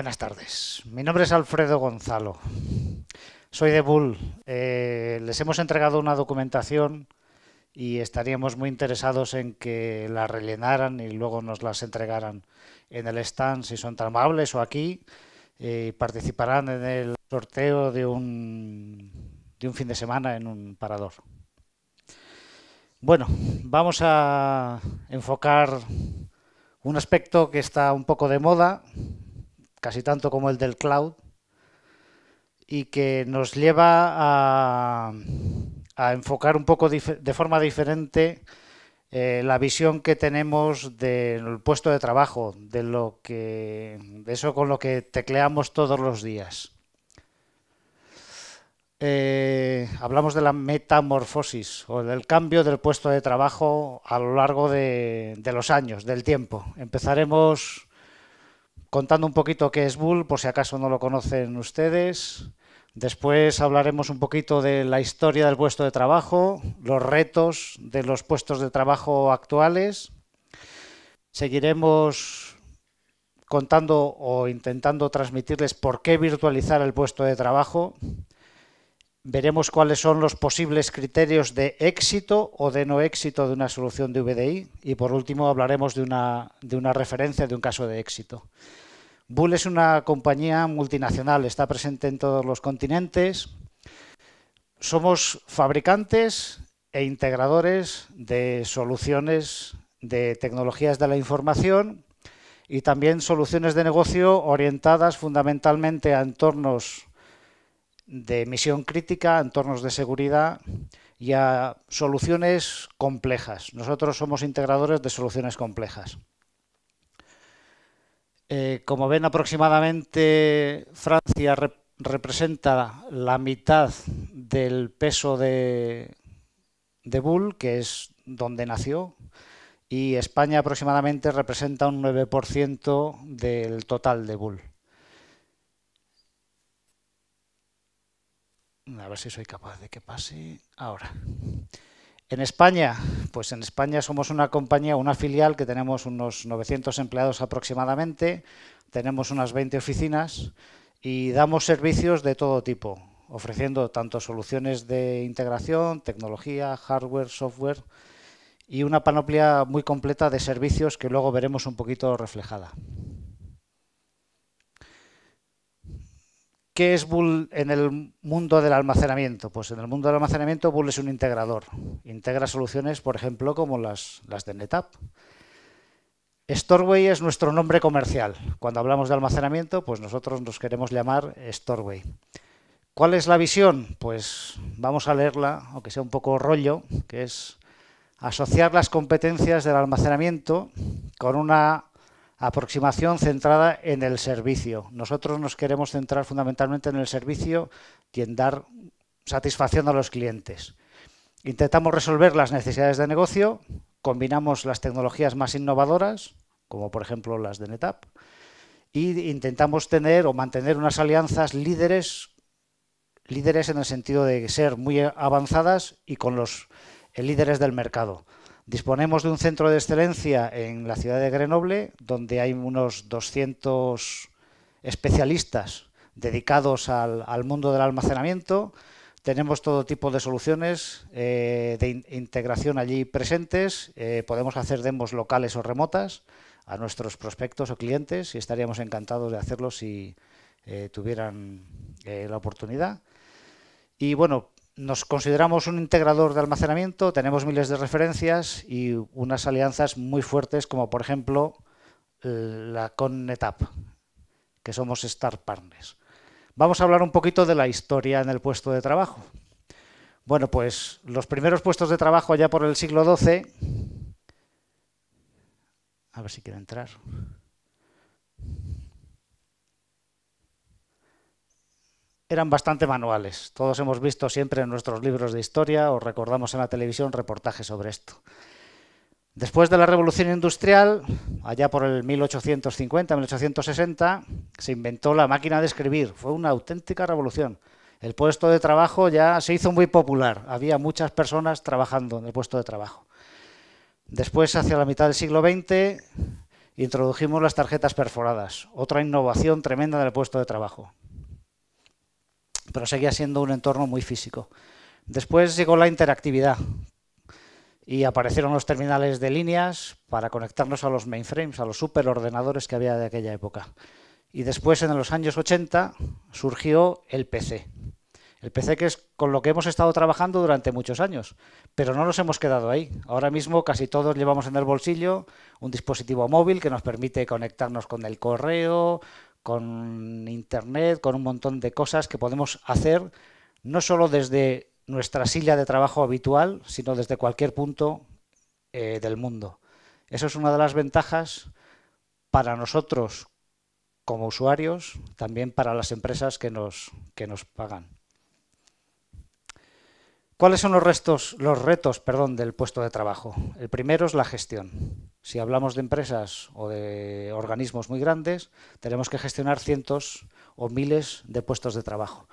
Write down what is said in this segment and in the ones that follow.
Buenas tardes. Mi nombre es Alfredo Gonzalo. Soy de Bull. Les hemos entregado una documentación y estaríamos muy interesados en que la rellenaran y luego nos las entregaran en el stand, si son tan amables, o aquí. Participarán en el sorteo de un fin de semana en un parador. Bueno, vamos a enfocar un aspecto que está un poco de moda, casi tanto como el del cloud, y que nos lleva a enfocar un poco de forma diferente la visión que tenemos del puesto de trabajo, de eso con lo que tecleamos todos los días. Hablamos de la metamorfosis o del cambio del puesto de trabajo a lo largo de los años, del tiempo. Empezaremos contando un poquito qué es Bull, por si acaso no lo conocen ustedes. Después hablaremos un poquito de la historia del puesto de trabajo, los retos de los puestos de trabajo actuales. Seguiremos contando o intentando transmitirles por qué virtualizar el puesto de trabajo. Veremos cuáles son los posibles criterios de éxito o de no éxito de una solución de VDI. Y por último hablaremos de una referencia de un caso de éxito. Bull es una compañía multinacional, está presente en todos los continentes. Somos fabricantes e integradores de soluciones de tecnologías de la información y también soluciones de negocio orientadas fundamentalmente a entornos de misión crítica, entornos de seguridad y a soluciones complejas. Nosotros somos integradores de soluciones complejas. Como ven, aproximadamente Francia representa la mitad del peso de Bull, que es donde nació, y España aproximadamente representa un 9% del total de Bull. A ver si soy capaz de que pase ahora. En España, pues en España somos una compañía, una filial que tenemos unos 900 empleados aproximadamente, tenemos unas 20 oficinas y damos servicios de todo tipo, ofreciendo tanto soluciones de integración, tecnología, hardware, software y una panoplia muy completa de servicios que luego veremos un poquito reflejada. ¿Qué es Bull en el mundo del almacenamiento? Pues en el mundo del almacenamiento Bull es un integrador. Integra soluciones, por ejemplo, como las de NetApp. Storeway es nuestro nombre comercial. Cuando hablamos de almacenamiento, pues nosotros nos queremos llamar Storeway. ¿Cuál es la visión? Pues vamos a leerla, aunque sea un poco rollo, que es asociar las competencias del almacenamiento con una aproximación centrada en el servicio. Nosotros nos queremos centrar fundamentalmente en el servicio y en dar satisfacción a los clientes. Intentamos resolver las necesidades de negocio, combinamos las tecnologías más innovadoras, como por ejemplo las de NetApp, y intentamos tener o mantener unas alianzas líderes en el sentido de ser muy avanzadas y con los líderes del mercado. Disponemos de un centro de excelencia en la ciudad de Grenoble, donde hay unos 200 especialistas dedicados al mundo del almacenamiento. Tenemos todo tipo de soluciones de integración allí presentes. Podemos hacer demos locales o remotas a nuestros prospectos o clientes y estaríamos encantados de hacerlo si tuvieran la oportunidad. Y bueno, nos consideramos un integrador de almacenamiento, tenemos miles de referencias y unas alianzas muy fuertes, como por ejemplo con NetApp, que somos Star Partners. Vamos a hablar un poquito de la historia en el puesto de trabajo. Bueno, pues los primeros puestos de trabajo allá por el siglo XII, a ver si quiere entrar. Eran bastante manuales. Todos hemos visto siempre en nuestros libros de historia o recordamos en la televisión reportajes sobre esto. Después de la Revolución Industrial, allá por el 1850-1860, se inventó la máquina de escribir. Fue una auténtica revolución. El puesto de trabajo ya se hizo muy popular. Había muchas personas trabajando en el puesto de trabajo. Después, hacia la mitad del siglo XX, Introdujimos las tarjetas perforadas, otra innovación tremenda del puesto de trabajo. Pero seguía siendo un entorno muy físico. Después llegó la interactividad y aparecieron los terminales de líneas para conectarnos a los mainframes, a los superordenadores que había de aquella época. Y después, en los años 80, surgió el PC. El PC, que es con lo que hemos estado trabajando durante muchos años, pero no nos hemos quedado ahí. Ahora mismo casi todos llevamos en el bolsillo un dispositivo móvil que nos permite conectarnos con el correo, con internet, con un montón de cosas que podemos hacer no solo desde nuestra silla de trabajo habitual, sino desde cualquier punto del mundo. Eso es una de las ventajas para nosotros como usuarios, también para las empresas que nos pagan. ¿Cuáles son los retos del puesto de trabajo? El primero es la gestión. Si hablamos de empresas o de organismos muy grandes, tenemos que gestionar cientos o miles de puestos de trabajo.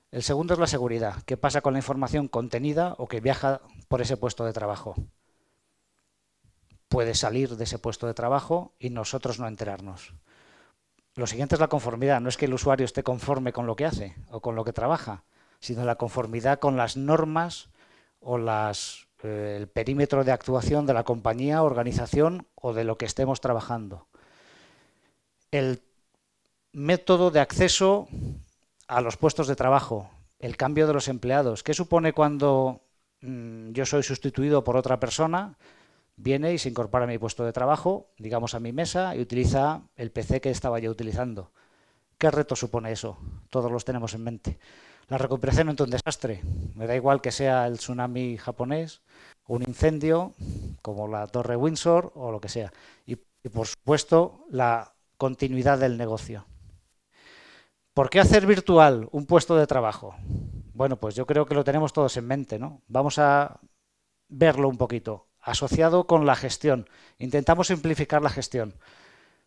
El segundo es la seguridad. ¿Qué pasa con la información contenida o que viaja por ese puesto de trabajo? Puede salir de ese puesto de trabajo y nosotros no enterarnos. Lo siguiente es la conformidad. No es que el usuario esté conforme con lo que hace o con lo que trabaja, sino la conformidad con las normas o el perímetro de actuación de la compañía, organización o de lo que estemos trabajando. El método de acceso a los puestos de trabajo, el cambio de los empleados. ¿Qué supone cuando yo soy sustituido por otra persona? Viene y se incorpora a mi puesto de trabajo, digamos a mi mesa, y utiliza el PC que estaba yo utilizando. ¿Qué reto supone eso? Todos los tenemos en mente. La recuperación ante un desastre. Me da igual que sea el tsunami japonés, un incendio, como la Torre Windsor o lo que sea. Y por supuesto, la continuidad del negocio. ¿Por qué hacer virtual un puesto de trabajo? Bueno, pues yo creo que lo tenemos todos en mente, ¿no? Vamos a verlo un poquito. Asociado con la gestión. Intentamos simplificar la gestión.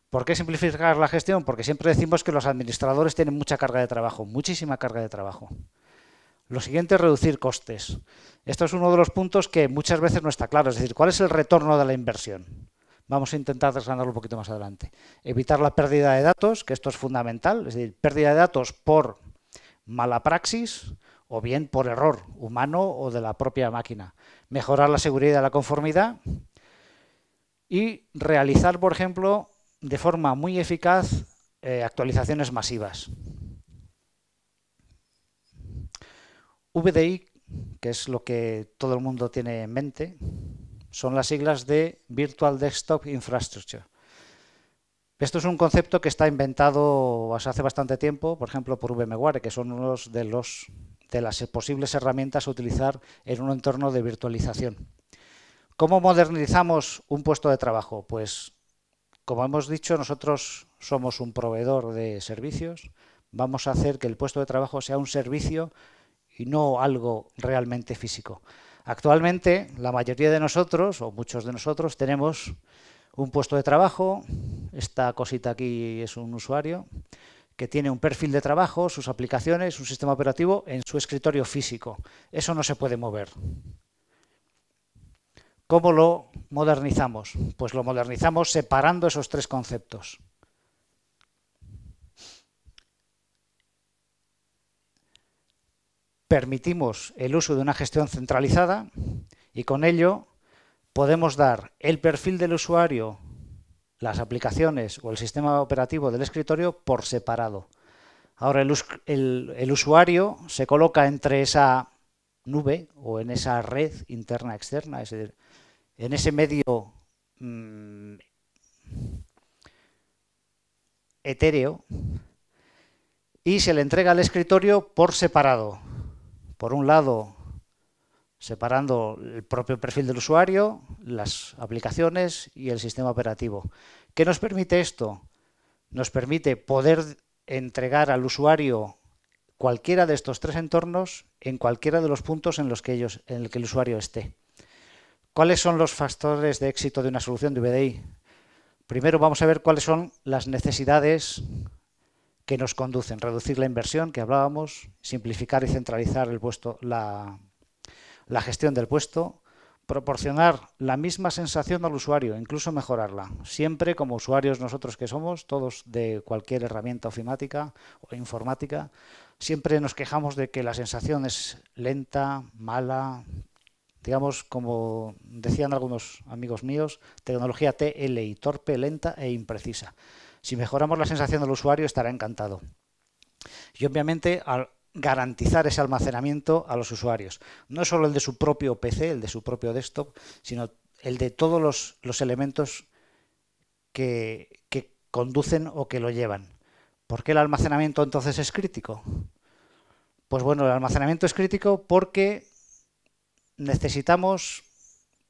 ¿Por qué simplificar la gestión? Porque siempre decimos que los administradores tienen mucha carga de trabajo, muchísima carga de trabajo. Lo siguiente es reducir costes. Esto es uno de los puntos que muchas veces no está claro. Es decir, ¿cuál es el retorno de la inversión? Vamos a intentar desgranarlo un poquito más adelante. Evitar la pérdida de datos, que esto es fundamental. Es decir, pérdida de datos por mala praxis o bien por error humano o de la propia máquina. Mejorar la seguridad y la conformidad y realizar, por ejemplo, de forma muy eficaz actualizaciones masivas. VDI, que es lo que todo el mundo tiene en mente, son las siglas de Virtual Desktop Infrastructure. Esto es un concepto que está inventado hace bastante tiempo, por ejemplo, por VMware, que son uno de las posibles herramientas a utilizar en un entorno de virtualización. ¿Cómo modernizamos un puesto de trabajo? Pues, como hemos dicho, nosotros somos un proveedor de servicios. Vamos a hacer que el puesto de trabajo sea un servicio y no algo realmente físico. Actualmente, la mayoría de nosotros, o muchos de nosotros, tenemos un puesto de trabajo. Esta cosita aquí es un usuario que tiene un perfil de trabajo, sus aplicaciones, un sistema operativo en su escritorio físico. Eso no se puede mover. ¿Cómo lo modernizamos? Pues lo modernizamos separando esos tres conceptos. Permitimos el uso de una gestión centralizada y con ello podemos dar el perfil del usuario, las aplicaciones o el sistema operativo del escritorio por separado. Ahora el usuario se coloca entre esa nube o en esa red interna externa, es decir, en ese medio etéreo, y se le entrega al escritorio por separado. Por un lado, separando el propio perfil del usuario, las aplicaciones y el sistema operativo. ¿Qué nos permite esto? Nos permite poder entregar al usuario cualquiera de estos tres entornos en cualquiera de los puntos en el que el usuario esté. ¿Cuáles son los factores de éxito de una solución de VDI? Primero vamos a ver cuáles son las necesidades que nos conducen. Reducir la inversión que hablábamos, simplificar y centralizar la gestión del puesto, proporcionar la misma sensación al usuario, incluso mejorarla. Siempre como usuarios nosotros que somos, todos de cualquier herramienta ofimática o informática, siempre nos quejamos de que la sensación es lenta, mala, digamos, como decían algunos amigos míos, tecnología TLI, torpe, lenta e imprecisa. Si mejoramos la sensación del usuario estará encantado. Y obviamente al garantizar ese almacenamiento a los usuarios. No solo el de su propio PC, el de su propio desktop, sino el de todos los elementos que conducen o que lo llevan. ¿Por qué el almacenamiento entonces es crítico? Pues bueno, el almacenamiento es crítico porque necesitamos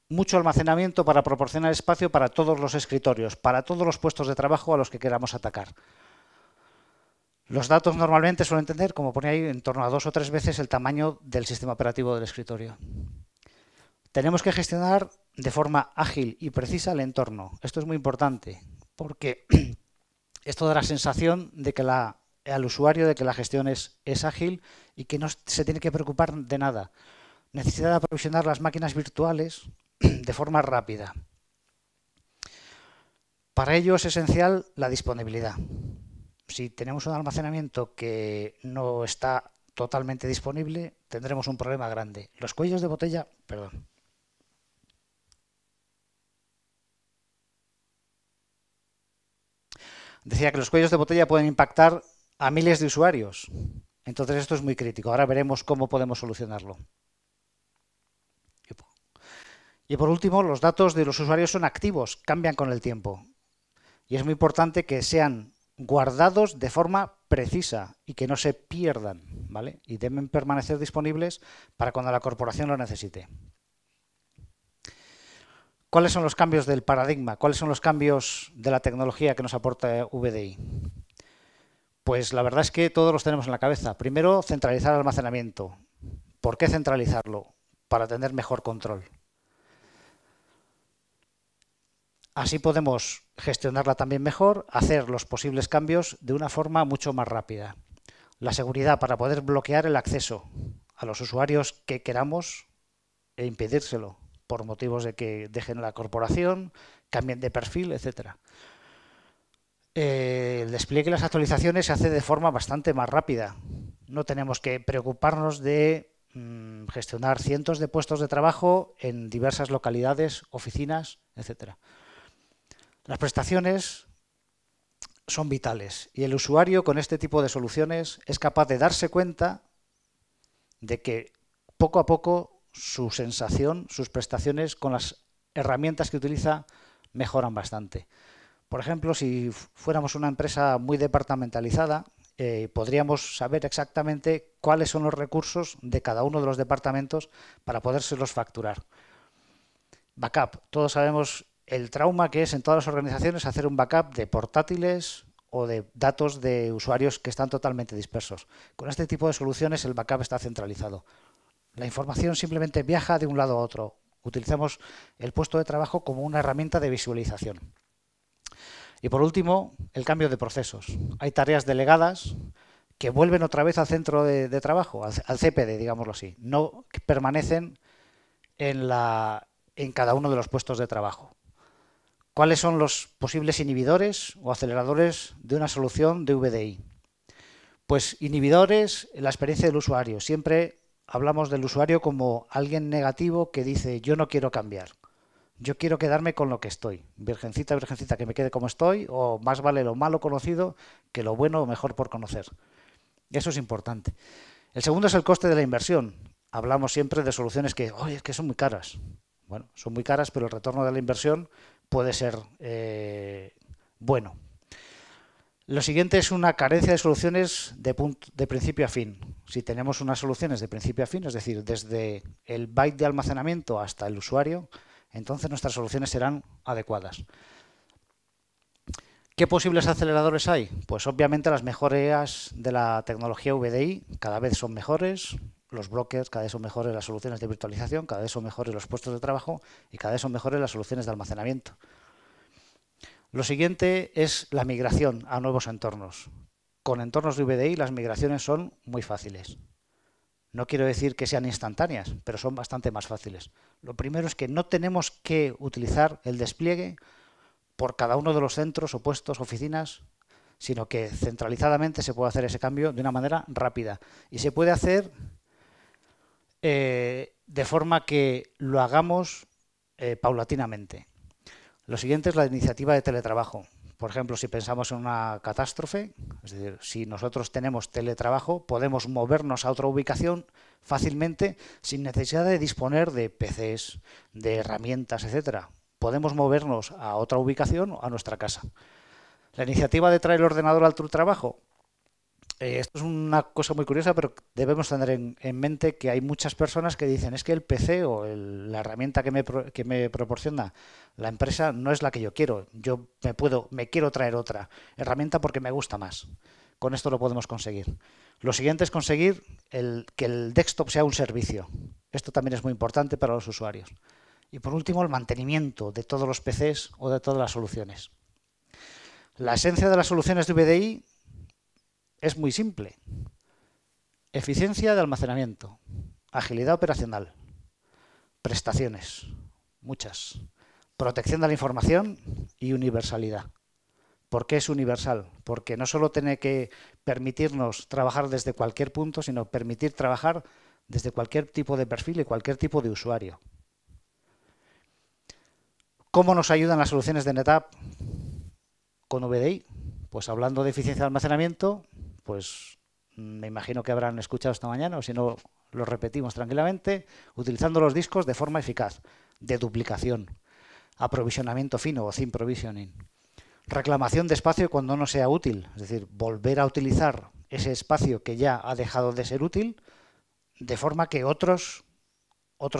mucho almacenamiento para proporcionar espacio para todos los escritorios, para todos los puestos de trabajo a los que queramos atacar. Los datos normalmente suelen tener, como pone ahí, en torno a 2 o 3 veces el tamaño del sistema operativo del escritorio. Tenemos que gestionar de forma ágil y precisa el entorno. Esto es muy importante porque esto da la sensación de que al usuario de que la gestión es ágil y que no se tiene que preocupar de nada. Necesita aprovisionar las máquinas virtuales de forma rápida. Para ello es esencial la disponibilidad. Si tenemos un almacenamiento que no está totalmente disponible, tendremos un problema grande. Los cuellos de botella, perdón. Decía que los cuellos de botella pueden impactar a miles de usuarios. Entonces esto es muy crítico. Ahora veremos cómo podemos solucionarlo. Y por último, los datos de los usuarios son activos, cambian con el tiempo. Y es muy importante que sean guardados de forma precisa y que no se pierdan, ¿vale? Y deben permanecer disponibles para cuando la corporación lo necesite. ¿Cuáles son los cambios del paradigma? ¿Cuáles son los cambios de la tecnología que nos aporta VDI? Pues la verdad es que todos los tenemos en la cabeza. Primero, centralizar el almacenamiento. ¿Por qué centralizarlo? Para tener mejor control. Así podemos gestionarla también mejor, hacer los posibles cambios de una forma mucho más rápida. La seguridad para poder bloquear el acceso a los usuarios que queramos e impedírselo por motivos de que dejen la corporación, cambien de perfil, etc. El despliegue y las actualizaciones se hace de forma bastante más rápida. No tenemos que preocuparnos de gestionar cientos de puestos de trabajo en diversas localidades, oficinas, etc. Las prestaciones son vitales y el usuario con este tipo de soluciones es capaz de darse cuenta de que poco a poco su sensación, sus prestaciones con las herramientas que utiliza mejoran bastante. Por ejemplo, si fuéramos una empresa muy departamentalizada, podríamos saber exactamente cuáles son los recursos de cada uno de los departamentos para podérselos facturar. Backup. Todos sabemos el trauma que es en todas las organizaciones hacer un backup de portátiles o de datos de usuarios que están totalmente dispersos. Con este tipo de soluciones el backup está centralizado. La información simplemente viaja de un lado a otro. Utilizamos el puesto de trabajo como una herramienta de visualización. Y por último, el cambio de procesos. Hay tareas delegadas que vuelven otra vez al centro de trabajo, al CPD, digámoslo así. No permanecen en cada uno de los puestos de trabajo. ¿Cuáles son los posibles inhibidores o aceleradores de una solución de VDI? Pues inhibidores en la experiencia del usuario. Siempre hablamos del usuario como alguien negativo que dice yo no quiero cambiar. Yo quiero quedarme con lo que estoy. Virgencita, virgencita, que me quede como estoy, o más vale lo malo conocido que lo bueno o mejor por conocer. Eso es importante. El segundo es el coste de la inversión. Hablamos siempre de soluciones que, oye, es que son muy caras. Bueno, son muy caras, pero el retorno de la inversión puede ser bueno. Lo siguiente es una carencia de soluciones de principio a fin. Si tenemos unas soluciones de principio a fin, es decir, desde el byte de almacenamiento hasta el usuario, entonces nuestras soluciones serán adecuadas. ¿Qué posibles aceleradores hay? Pues obviamente las mejoras de la tecnología VDI cada vez son mejores, los brokers cada vez son mejores, las soluciones de virtualización, cada vez son mejores los puestos de trabajo y cada vez son mejores las soluciones de almacenamiento. Lo siguiente es la migración a nuevos entornos. Con entornos de VDI las migraciones son muy fáciles. No quiero decir que sean instantáneas, pero son bastante más fáciles. Lo primero es que no tenemos que utilizar el despliegue por cada uno de los centros o puestos, oficinas, sino que centralizadamente se puede hacer ese cambio de una manera rápida. Y se puede hacer de forma que lo hagamos paulatinamente. Lo siguiente es la iniciativa de teletrabajo. Por ejemplo, si pensamos en una catástrofe, es decir, si nosotros tenemos teletrabajo, podemos movernos a otra ubicación fácilmente sin necesidad de disponer de PCs, de herramientas, etcétera. Podemos movernos a otra ubicación o a nuestra casa. La iniciativa de traer el ordenador al trabajo. Esto es una cosa muy curiosa, pero debemos tener en mente que hay muchas personas que dicen es que el PC o la herramienta que me proporciona la empresa no es la que yo quiero. Yo me quiero traer otra herramienta porque me gusta más. Con esto lo podemos conseguir. Lo siguiente es conseguir que el desktop sea un servicio. Esto también es muy importante para los usuarios. Y por último, el mantenimiento de todos los PCs o de todas las soluciones. La esencia de las soluciones de VDI es muy simple. Eficiencia de almacenamiento, agilidad operacional, prestaciones, muchas, protección de la información y universalidad. ¿Por qué es universal? Porque no solo tiene que permitirnos trabajar desde cualquier punto, sino permitir trabajar desde cualquier tipo de perfil y cualquier tipo de usuario. ¿Cómo nos ayudan las soluciones de NetApp con VDI? Pues hablando de eficiencia de almacenamiento, pues me imagino que habrán escuchado esta mañana, o si no, lo repetimos tranquilamente, utilizando los discos de forma eficaz, de duplicación, aprovisionamiento fino o thin provisioning, reclamación de espacio cuando no sea útil, es decir, volver a utilizar ese espacio que ya ha dejado de ser útil, de forma que otros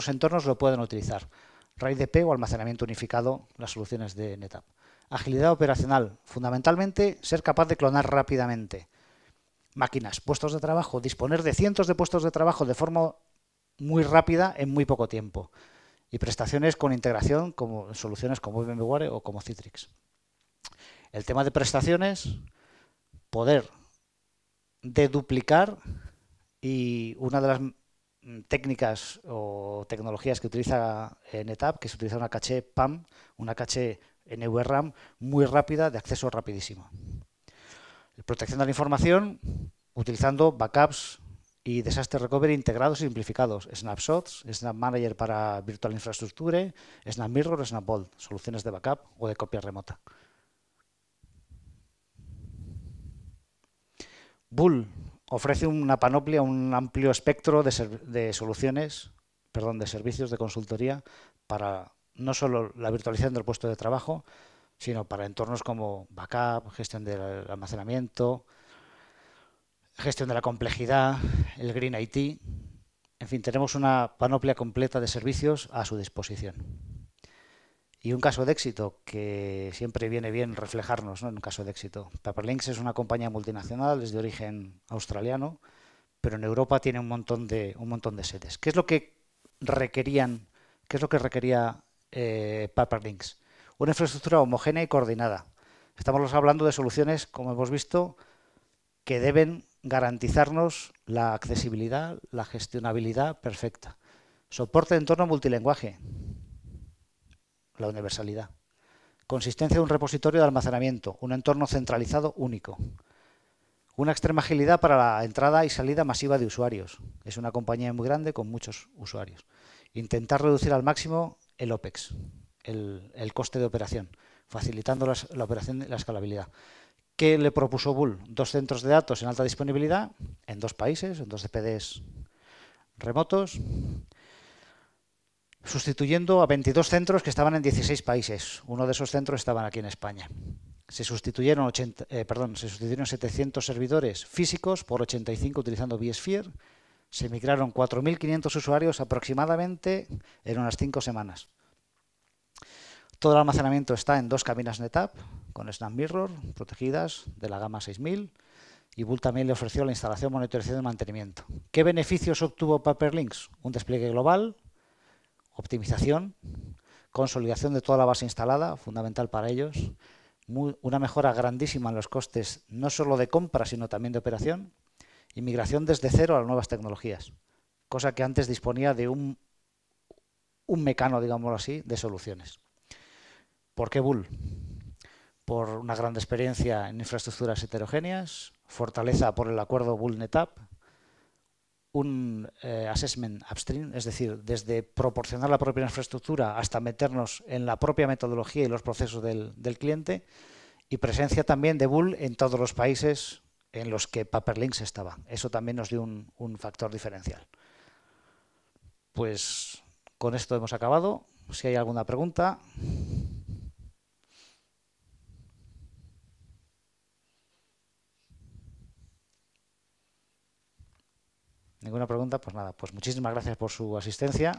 entornos lo puedan utilizar. RAID-EP o almacenamiento unificado, las soluciones de NetApp. Agilidad operacional, fundamentalmente ser capaz de clonar rápidamente. Máquinas, puestos de trabajo, disponer de cientos de puestos de trabajo de forma muy rápida en muy poco tiempo. Y prestaciones con integración como soluciones como VMware o como Citrix. El tema de prestaciones, poder deduplicar, y una de las técnicas o tecnologías que utiliza NetApp, que se utiliza una caché PAM, una caché NVRAM muy rápida, de acceso rapidísimo. Protección de la información utilizando backups y disaster recovery integrados y simplificados. Snapshots, Snap Manager para Virtual Infrastructure, Snap Mirror, Snap Vault, soluciones de backup o de copia remota. Bull ofrece una panoplia, un amplio espectro de soluciones, de servicios de consultoría para no solo la virtualización del puesto de trabajo, sino para entornos como backup, gestión del almacenamiento, gestión de la complejidad, el Green IT. En fin, tenemos una panoplia completa de servicios a su disposición. Y un caso de éxito, que siempre viene bien reflejarnos, ¿no?, en un caso de éxito. Paperlinx es una compañía multinacional, es de origen australiano, pero en Europa tiene un montón de sedes. ¿Qué es lo que requería Paperlinx? Una infraestructura homogénea y coordinada. Estamos hablando de soluciones, como hemos visto, que deben garantizarnos la accesibilidad, la gestionabilidad perfecta. Soporte de entorno multilingüe, la universalidad. Consistencia de un repositorio de almacenamiento, un entorno centralizado único. Una extrema agilidad para la entrada y salida masiva de usuarios. Es una compañía muy grande con muchos usuarios. Intentar reducir al máximo el OPEX, el coste de operación, facilitando la operación y la escalabilidad. ¿Qué le propuso Bull? 2 centros de datos en alta disponibilidad, en 2 países, en 2 DPDs remotos, sustituyendo a 22 centros que estaban en 16 países. Uno de esos centros estaban aquí en España. Se sustituyeron 700 servidores físicos por 85 utilizando vSphere. Se migraron 4.500 usuarios aproximadamente en unas 5 semanas. Todo el almacenamiento está en 2 cabinas NetApp con Snap Mirror protegidas de la gama 6000, y Bull también le ofreció la instalación, monitorización y mantenimiento. ¿Qué beneficios obtuvo Paperlinx? Un despliegue global, optimización, consolidación de toda la base instalada, fundamental para ellos, una mejora grandísima en los costes, no solo de compra, sino también de operación, y migración desde cero a las nuevas tecnologías. cosa que antes disponía de un mecano, digámoslo así, de soluciones. ¿Por qué Bull? Por una gran experiencia en infraestructuras heterogéneas, fortaleza por el acuerdo Bull-NetApp, un assessment upstream, es decir, desde proporcionar la propia infraestructura hasta meternos en la propia metodología y los procesos del cliente, y presencia también de Bull en todos los países en los que Paperlinks estaba. Eso también nos dio un factor diferencial. Pues con esto hemos acabado. Si hay alguna pregunta. Ninguna pregunta, pues nada, pues muchísimas gracias por su asistencia.